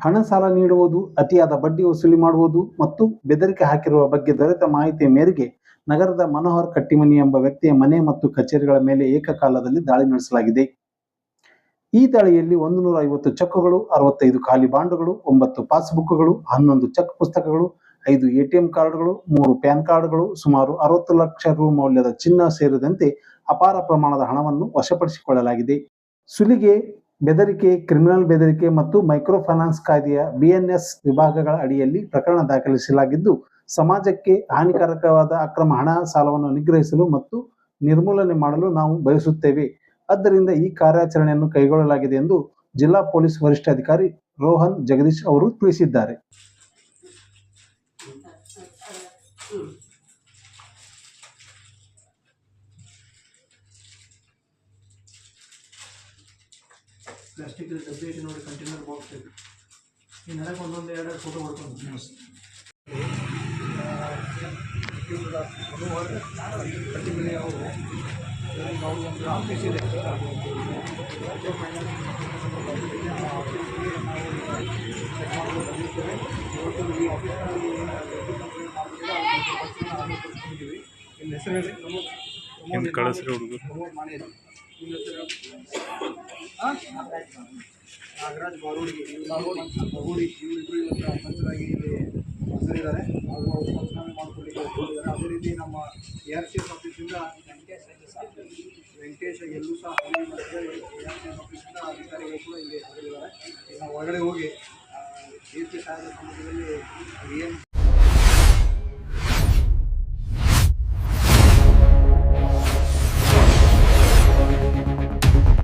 ಹಣ ಸಾಲ ನೀಡುವುದು, ಅತಿಯಾದ ಬಡ್ಡಿ ವಸೂಲಿ ಮಾಡುವುದು ಮತ್ತು ಬೆದರಿಕೆ ಹಾಕಿರುವ ಬಗ್ಗೆ ದೊರೆತ ಮಾಹಿತಿಯ ಮೇರೆಗೆ ನಗರದ ಮನೋಹರ್ ಕಟ್ಟಿಮನಿ ಎಂಬ ವ್ಯಕ್ತಿಯ ಮನೆ ಮತ್ತು ಕಚೇರಿಗಳ ಮೇಲೆ ಏಕಕಾಲದಲ್ಲಿ ದಾಳಿ ನಡೆಸಲಾಗಿದೆ. ಈ ದಾಳಿಯಲ್ಲಿ 150 ಚೆಕ್ಗಳು, 65 ಖಾಲಿ ಬಾಂಡುಗಳು, 9 ಪಾಸ್ಬುಕ್ಗಳು, 11 ಚೆಕ್ ಪುಸ್ತಕಗಳು, 5 ಎಟಿಎಂ ಕಾರ್ಡ್ಗಳು, 3 ಪ್ಯಾನ್ ಕಾರ್ಡ್ಗಳು, ಸುಮಾರು 60 ಲಕ್ಷ ರು ಮೌಲ್ಯದ ಚಿನ್ನ ಸೇರಿದಂತೆ ಅಪಾರ ಪ್ರಮಾಣದ ಹಣವನ್ನು ವಶಪಡಿಸಿಕೊಳ್ಳಲಾಗಿದೆ. ಸುಲಿಗೆ, ಬೆದರಿಕೆ, ಕ್ರಿಮಿನಲ್ ಬೆದರಿಕೆ ಮತ್ತು ಮೈಕ್ರೋ ಫೈನಾನ್ಸ್ ಕಾಯ್ದೆಯ ಬಿಎನ್ಎಸ್ ವಿಭಾಗಗಳ ಅಡಿಯಲ್ಲಿ ಪ್ರಕರಣ ದಾಖಲಿಸಲಾಗಿದ್ದು, ಸಮಾಜಕ್ಕೆ ಹಾನಿಕಾರಕವಾದ ಅಕ್ರಮ ಹಣ ಸಾಲವನ್ನು ನಿಗ್ರಹಿಸಲು ಮತ್ತು ನಿರ್ಮೂಲನೆ ಮಾಡಲು ನಾವು ಬಯಸುತ್ತೇವೆ. ಆದ್ದರಿಂದ ಈ ಕಾರ್ಯಾಚರಣೆಯನ್ನು ಕೈಗೊಳ್ಳಲಾಗಿದೆ ಎಂದು ಜಿಲ್ಲಾ ಪೊಲೀಸ್ ವರಿಷ್ಠಾಧಿಕಾರಿ ರೋಹನ್ ಜಗದೀಶ್ ಅವರು ತಿಳಿಸಿದ್ದಾರೆ. ಪ್ಲಾಸ್ಟಿಕ್ ಡಬ್ಬಿ ಐತಿ ನೋಡಿ, ಕಂಟೈನರ್ ಬಾಕ್ಸ್ ಐತಿ. ಈ ನೆಲಕ್ಕೆ ಒಂದೊಂದು ಎರಡು ಫೋಟೋ ಹೊಡ್ಕೊಂಡು ಒಂದು ಆಫೀಸ್ ಇದೆ. ನಿಮ್ಮ ಹೆಸರು ಹೇಳಿ. ಕಳಿಸ್ರಿ ಹುಡುಗರು. ನಾಗರಾಜ್ ಬಾರೂಡಿ ಇವರಿಬ್ಬರು ಮಂತ್ರಾಗಿ ಇಲ್ಲಿ ಹಾಜರಿದ್ದಾರೆ ಹಾಗೂ ಅವರು ಪಂಚನಾಮೆ ಮಾಡಿಕೊಳ್ಳಿಕ್ಕೆ ಹೋಗಿದ್ದಾರೆ. ಅದೇ ರೀತಿ ನಮ್ಮ ARCS ಆಫೀಸಿಂದ ವೆಂಕಟೇಶ್ ಎಲ್ಲೂ ಸಹ ARCS ಆಫೀಸಿಂದ ಅಧಿಕಾರಿಗಳು ಕೂಡ ಇಲ್ಲಿ ಹಾಜರಿದ್ದಾರೆ. ನಾವು ಹೊರಗಡೆ ಹೋಗಿ DSP ಸಾಹೇಬರ ಸಮ್ಮುಖದಲ್ಲಿ ಏನು